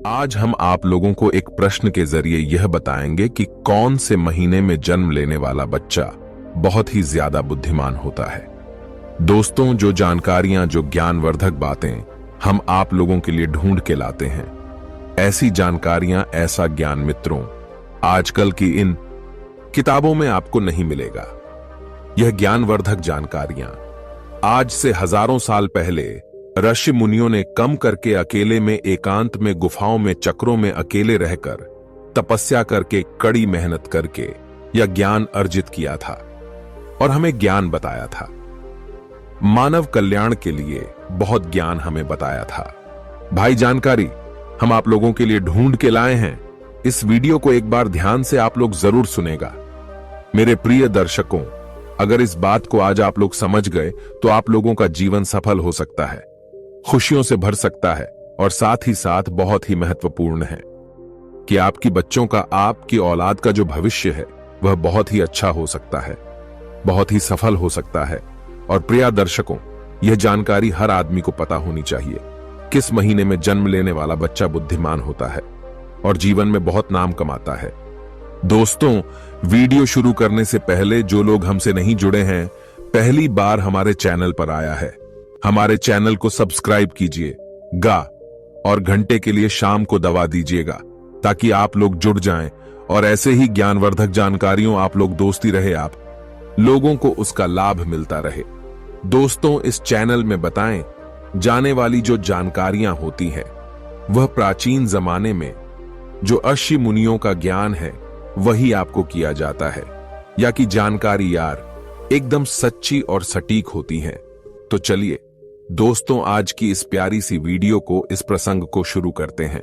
आज हम आप लोगों को एक प्रश्न के जरिए यह बताएंगे कि कौन से महीने में जन्म लेने वाला बच्चा बहुत ही ज्यादा बुद्धिमान होता है। दोस्तों, जो जानकारियां, जो ज्ञानवर्धक बातें हम आप लोगों के लिए ढूंढ के लाते हैं, ऐसी जानकारियां, ऐसा ज्ञान मित्रों आजकल की इन किताबों में आपको नहीं मिलेगा। यह ज्ञानवर्धक जानकारियां आज से हजारों साल पहले ऋषि मुनियों ने कम करके अकेले में, एकांत में, गुफाओं में, चक्रों में अकेले रहकर, तपस्या करके, कड़ी मेहनत करके यह ज्ञान अर्जित किया था और हमें ज्ञान बताया था। मानव कल्याण के लिए बहुत ज्ञान हमें बताया था। भाई, जानकारी हम आप लोगों के लिए ढूंढ के लाए हैं। इस वीडियो को एक बार ध्यान से आप लोग जरूर सुनेगा। मेरे प्रिय दर्शकों, अगर इस बात को आज आप लोग समझ गए तो आप लोगों का जीवन सफल हो सकता है, खुशियों से भर सकता है और साथ ही साथ बहुत ही महत्वपूर्ण है कि आपकी बच्चों का, आपकी औलाद का जो भविष्य है वह बहुत ही अच्छा हो सकता है, बहुत ही सफल हो सकता है। और प्रिय दर्शकों, यह जानकारी हर आदमी को पता होनी चाहिए। किस महीने में जन्म लेने वाला बच्चा बुद्धिमान होता है और जीवन में बहुत नाम कमाता है। दोस्तों, वीडियो शुरू करने से पहले जो लोग हमसे नहीं जुड़े हैं, पहली बार हमारे चैनल पर आया है, हमारे चैनल को सब्सक्राइब कीजिएगा और घंटे के लिए शाम को दबा दीजिएगा ताकि आप लोग जुड़ जाएं और ऐसे ही ज्ञानवर्धक जानकारियों आप लोग दोस्ती रहे, आप लोगों को उसका लाभ मिलता रहे। दोस्तों, इस चैनल में बताएं जाने वाली जो जानकारियां होती हैं वह प्राचीन जमाने में जो ऋषि मुनियों का ज्ञान है वही आपको किया जाता है, या कि जानकारी यार एकदम सच्ची और सटीक होती है। तो चलिए दोस्तों, आज की इस प्यारी सी वीडियो को, इस प्रसंग को शुरू करते हैं।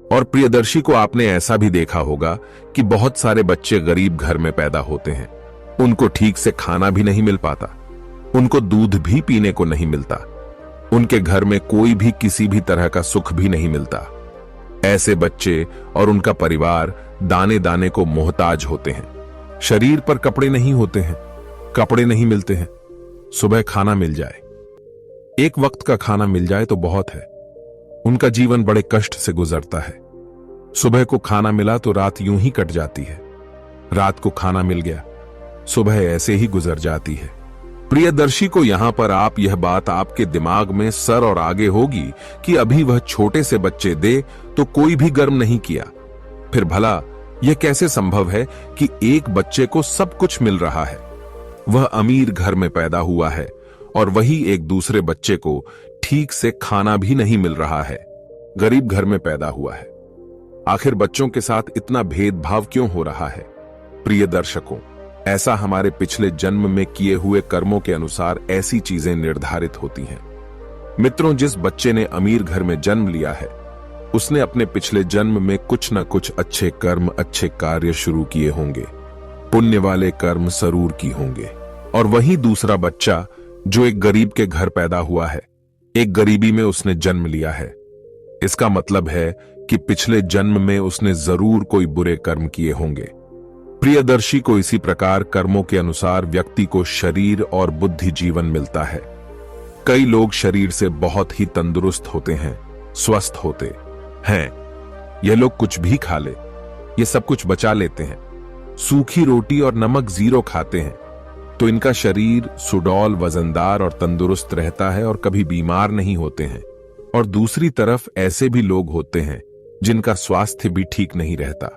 और प्रियदर्शी को आपने ऐसा भी देखा होगा कि बहुत सारे बच्चे गरीब घर में पैदा होते हैं, उनको ठीक से खाना भी नहीं मिल पाता, उनको दूध भी पीने को नहीं मिलता, उनके घर में कोई भी किसी भी तरह का सुख भी नहीं मिलता। ऐसे बच्चे और उनका परिवार दाने दाने को मोहताज होते हैं। शरीर पर कपड़े नहीं होते हैं, कपड़े नहीं मिलते हैं। सुबह खाना मिल जाए, एक वक्त का खाना मिल जाए तो बहुत है। उनका जीवन बड़े कष्ट से गुजरता है। सुबह को खाना मिला तो रात यूं ही कट जाती है, रात को खाना मिल गया, सुबह ऐसे ही गुजर जाती है। प्रियदर्शी को यहां पर आप यह बात आपके दिमाग में सर और आगे होगी कि अभी वह छोटे से बच्चे दे तो कोई भी गर्म नहीं किया, फिर भला यह कैसे संभव है कि एक बच्चे को सब कुछ मिल रहा है। वह अमीर घर में पैदा हुआ है और वही एक दूसरे बच्चे को ठीक से खाना भी नहीं मिल रहा है, गरीब घर में पैदा हुआ है। आखिर बच्चों के साथ इतना भेदभाव क्यों हो रहा है? प्रिय दर्शकों, ऐसा हमारे पिछले जन्म में किए हुए कर्मों के अनुसार ऐसी चीजें निर्धारित होती हैं। मित्रों, जिस बच्चे ने अमीर घर में जन्म लिया है उसने अपने पिछले जन्म में कुछ न कुछ अच्छे कर्म, अच्छे कार्य शुरू किए होंगे, पुण्य वाले कर्म जरूर की होंगे। और वही दूसरा बच्चा जो एक गरीब के घर पैदा हुआ है, एक गरीबी में उसने जन्म लिया है, इसका मतलब है कि पिछले जन्म में उसने जरूर कोई बुरे कर्म किए होंगे। प्रियदर्शी को इसी प्रकार कर्मों के अनुसार व्यक्ति को शरीर और बुद्धि जीवन मिलता है। कई लोग शरीर से बहुत ही तंदुरुस्त होते हैं, स्वस्थ होते हैं। यह लोग कुछ भी खा ले, ये सब कुछ बचा लेते हैं। सूखी रोटी और नमक जीरो खाते हैं तो इनका शरीर सुडौल, वजनदार और तंदुरुस्त रहता है और कभी बीमार नहीं होते हैं। और दूसरी तरफ ऐसे भी लोग होते हैं जिनका स्वास्थ्य भी ठीक नहीं रहता,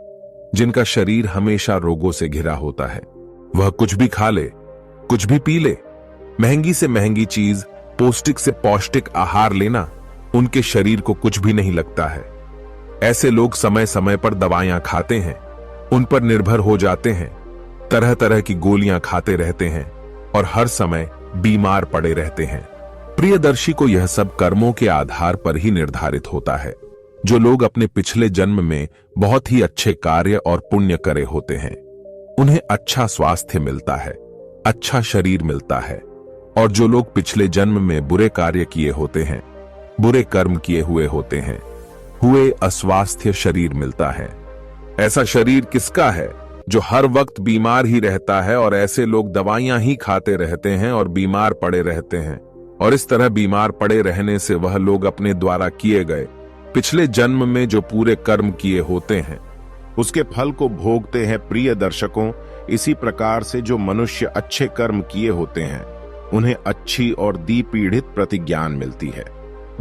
जिनका शरीर हमेशा रोगों से घिरा होता है। वह कुछ भी खा ले, कुछ भी पी ले, महंगी से महंगी चीज, पौष्टिक से पौष्टिक आहार लेना उनके शरीर को कुछ भी नहीं लगता है। ऐसे लोग समय समय पर दवाइयां खाते हैं, उन पर निर्भर हो जाते हैं, तरह तरह की गोलियां खाते रहते हैं और हर समय बीमार पड़े रहते हैं। प्रियदर्शी को यह सब कर्मों के आधार पर ही निर्धारित होता है। जो लोग अपने पिछले जन्म में बहुत ही अच्छे कार्य और पुण्य करे होते हैं उन्हें अच्छा स्वास्थ्य मिलता है, अच्छा शरीर मिलता है। और जो लोग पिछले जन्म में बुरे कार्य किए होते हैं, बुरे कर्म किए हुए होते हैं, हुए अस्वास्थ्य शरीर मिलता है। ऐसा शरीर किसका है जो हर वक्त बीमार ही रहता है? और ऐसे लोग दवाइयां ही खाते रहते हैं और बीमार पड़े रहते हैं। और इस तरह बीमार पड़े रहने से वह लोग अपने द्वारा किए गए पिछले जन्म में जो पूरे कर्म किए होते हैं उसके फल को भोगते हैं। प्रिय दर्शकों, इसी प्रकार से जो मनुष्य अच्छे कर्म किए होते हैं उन्हें अच्छी और दीपीड़ित प्रतिज्ञान मिलती है।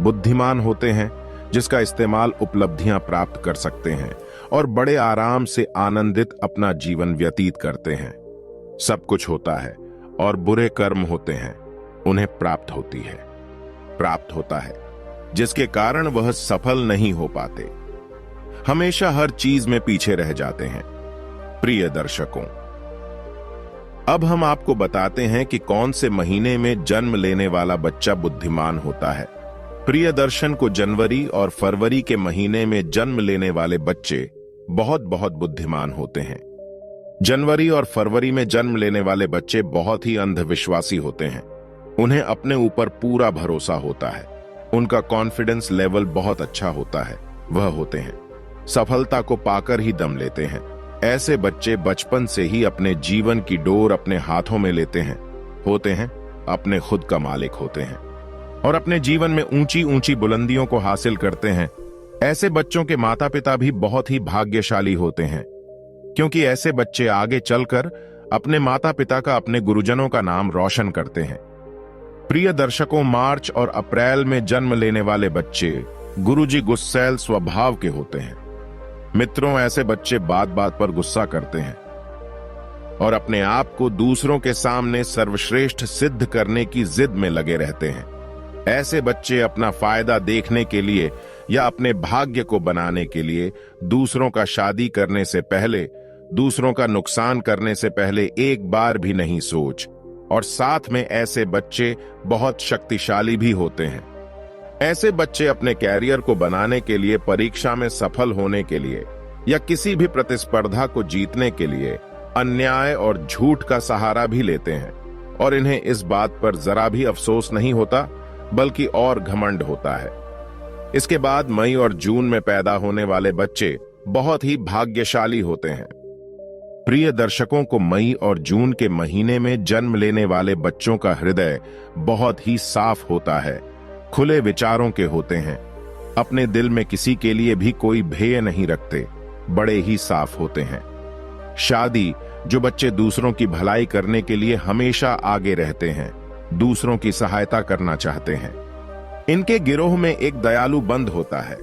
बुद्धिमान होते हैं जिसका इस्तेमाल उपलब्धियां प्राप्त कर सकते हैं और बड़े आराम से आनंदित अपना जीवन व्यतीत करते हैं। सब कुछ होता है और बुरे कर्म होते हैं, उन्हें प्राप्त होता है जिसके कारण वह सफल नहीं हो पाते, हमेशा हर चीज में पीछे रह जाते हैं। प्रिय दर्शकों, अब हम आपको बताते हैं कि कौन से महीने में जन्म लेने वाला बच्चा बुद्धिमान होता है। प्रिय दर्शन को जनवरी और फरवरी के महीने में जन्म लेने वाले बच्चे बहुत बहुत बुद्धिमान होते हैं। जनवरी और फरवरी में जन्म लेने वाले बच्चे बहुत ही अंधविश्वासी होते हैं। उन्हें अपने ऊपर पूरा भरोसा होता है, उनका कॉन्फिडेंस लेवल बहुत अच्छा होता है। वह होते हैं सफलता को पाकर ही दम लेते हैं। ऐसे बच्चे बचपन से ही अपने जीवन की डोर अपने हाथों में लेते हैं, होते हैं अपने खुद का मालिक होते हैं और अपने जीवन में ऊंची ऊंची बुलंदियों को हासिल करते हैं। ऐसे बच्चों के माता पिता भी बहुत ही भाग्यशाली होते हैं, क्योंकि ऐसे बच्चे आगे चलकर अपने माता पिता का, अपने गुरुजनों का नाम रोशन करते हैं। प्रिय दर्शकों, मार्च और अप्रैल में जन्म लेने वाले बच्चे गुरुजी गुस्सैल स्वभाव के होते हैं। मित्रों, ऐसे बच्चे बात बात पर गुस्सा करते हैं और अपने आप को दूसरों के सामने सर्वश्रेष्ठ सिद्ध करने की जिद में लगे रहते हैं। ऐसे बच्चे अपना फायदा देखने के लिए या अपने भाग्य को बनाने के लिए दूसरों का शादी करने से पहले, दूसरों का नुकसान करने से पहले एक बार भी नहीं सोच, और साथ में ऐसे बच्चे बहुत शक्तिशाली भी होते हैं। ऐसे बच्चे अपने कैरियर को बनाने के लिए, परीक्षा में सफल होने के लिए या किसी भी प्रतिस्पर्धा को जीतने के लिए अन्याय और झूठ का सहारा भी लेते हैं, और इन्हें इस बात पर जरा भी अफसोस नहीं होता, बल्कि और घमंड होता है। इसके बाद मई और जून में पैदा होने वाले बच्चे बहुत ही भाग्यशाली होते हैं। प्रिय दर्शकों को, मई और जून के महीने में जन्म लेने वाले बच्चों का हृदय बहुत ही साफ होता है, खुले विचारों के होते हैं, अपने दिल में किसी के लिए भी कोई भय नहीं रखते, बड़े ही साफ होते हैं। शादी, जो बच्चे दूसरों की भलाई करने के लिए हमेशा आगे रहते हैं, दूसरों की सहायता करना चाहते हैं। इनके गिरोह में एक दयालु बंद होता है,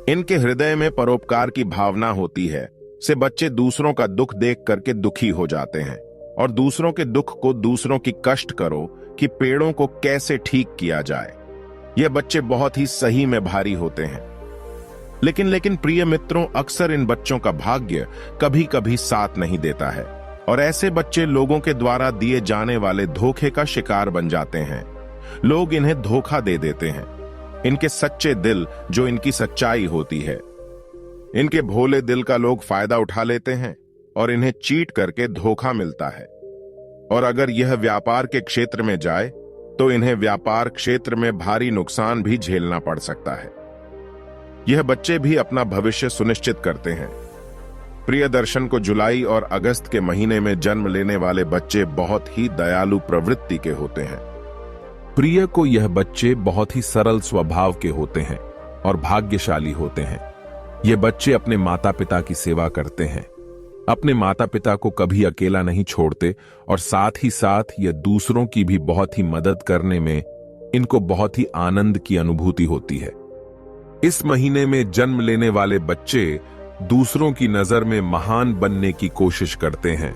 इनके हृदय में परोपकार की भावना होती है। से बच्चे दूसरों का दुख देख करके दुखी हो जाते हैं और दूसरों के दुख को, दूसरों की कष्ट करो कि पेड़ों को कैसे ठीक किया जाए। ये बच्चे बहुत ही सही में भारी होते हैं। लेकिन प्रिय मित्रों, अक्सर इन बच्चों का भाग्य कभी कभी साथ नहीं देता है और ऐसे बच्चे लोगों के द्वारा दिए जाने वाले धोखे का शिकार बन जाते हैं। लोग इन्हें धोखा दे देते हैं। इनके सच्चे दिल, जो इनकी सच्चाई होती है, इनके भोले दिल का लोग फायदा उठा लेते हैं और इन्हें चीट करके धोखा मिलता है। और अगर यह व्यापार के क्षेत्र में जाए तो इन्हें व्यापार क्षेत्र में भारी नुकसान भी झेलना पड़ सकता है। यह बच्चे भी अपना भविष्य सुनिश्चित करते हैं। प्रिय दर्शन को, जुलाई और अगस्त के महीने में जन्म लेने वाले बच्चे बहुत ही दयालु प्रवृत्ति के होते हैं। प्रिय को, यह बच्चे बहुत ही सरल स्वभाव के होते हैं और भाग्यशाली होते हैं। ये बच्चे अपने माता पिता की सेवा करते हैं, अपने माता पिता को कभी अकेला नहीं छोड़ते और साथ ही साथ ये दूसरों की भी बहुत ही मदद करने में इनको बहुत ही आनंद की अनुभूति होती है। इस महीने में जन्म लेने वाले बच्चे दूसरों की नजर में महान बनने की कोशिश करते हैं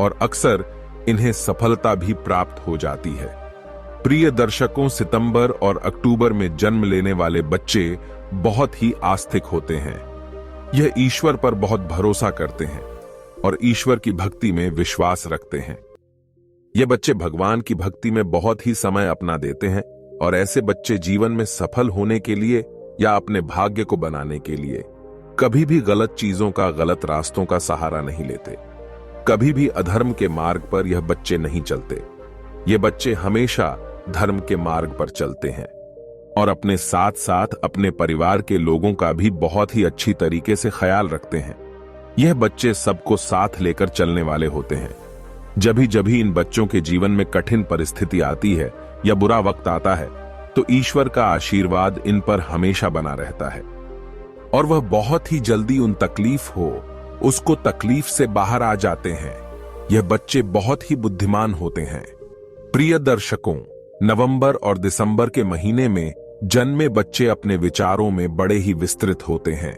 और अक्सर इन्हें सफलता भी प्राप्त हो जाती है। प्रिय दर्शकों, सितंबर और अक्टूबर में जन्म लेने वाले बच्चे बहुत ही आस्तिक होते हैं। यह ईश्वर पर बहुत भरोसा करते हैं और ईश्वर की भक्ति में विश्वास रखते हैं। ये बच्चे भगवान की भक्ति में बहुत ही समय अपना देते हैं और ऐसे बच्चे जीवन में सफल होने के लिए या अपने भाग्य को बनाने के लिए कभी भी गलत चीजों का, गलत रास्तों का सहारा नहीं लेते। कभी भी अधर्म के मार्ग पर यह बच्चे नहीं चलते। ये बच्चे हमेशा धर्म के मार्ग पर चलते हैं और अपने साथ साथ अपने परिवार के लोगों का भी बहुत ही अच्छी तरीके से ख्याल रखते हैं। यह बच्चे सबको साथ लेकर चलने वाले होते हैं। जब इन बच्चों के जीवन में कठिन परिस्थिति आती है, या बुरा वक्त आता है, तो ईश्वर का आशीर्वाद इन पर हमेशा बना रहता है। और वह बहुत ही जल्दी उन तकलीफ हो उसको तकलीफ से बाहर आ जाते हैं। यह बच्चे बहुत ही बुद्धिमान होते हैं। प्रिय दर्शकों, नवंबर और दिसंबर के महीने में जन्मे बच्चे अपने विचारों में बड़े ही विस्तृत होते हैं।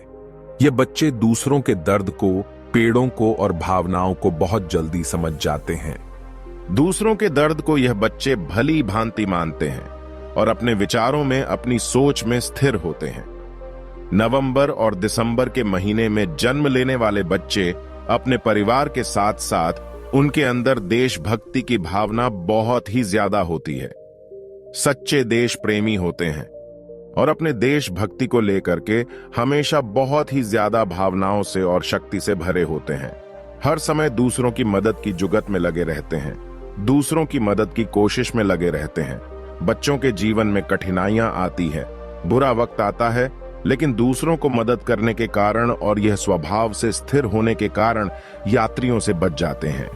ये बच्चे दूसरों के दर्द को, पेड़ों को और भावनाओं को बहुत जल्दी समझ जाते हैं। दूसरों के दर्द को यह बच्चे भली भांति मानते हैं और अपने विचारों में, अपनी सोच में स्थिर होते हैं। नवंबर और दिसंबर के महीने में जन्म लेने वाले बच्चे अपने परिवार के साथ साथ उनके अंदर देशभक्ति की भावना बहुत ही ज्यादा होती है। सच्चे देश प्रेमी होते हैं और अपने देशभक्ति को लेकर के हमेशा बहुत ही ज्यादा भावनाओं से और शक्ति से भरे होते हैं। हर समय दूसरों की मदद की जुगत में लगे रहते हैं, दूसरों की मदद की कोशिश में लगे रहते हैं। बच्चों के जीवन में कठिनाइयां आती है, बुरा वक्त आता है, लेकिन दूसरों को मदद करने के कारण और यह स्वभाव से स्थिर होने के कारण यात्रियों से बच जाते हैं।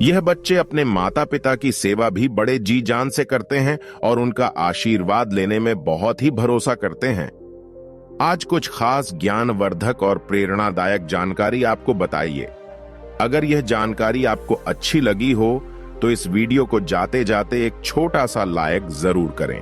यह बच्चे अपने माता पिता की सेवा भी बड़े जी जान से करते हैं और उनका आशीर्वाद लेने में बहुत ही भरोसा करते हैं। आज कुछ खास ज्ञानवर्धक और प्रेरणादायक जानकारी आपको बताइए। अगर यह जानकारी आपको अच्छी लगी हो तो इस वीडियो को जाते जाते एक छोटा सा लाइक जरूर करें।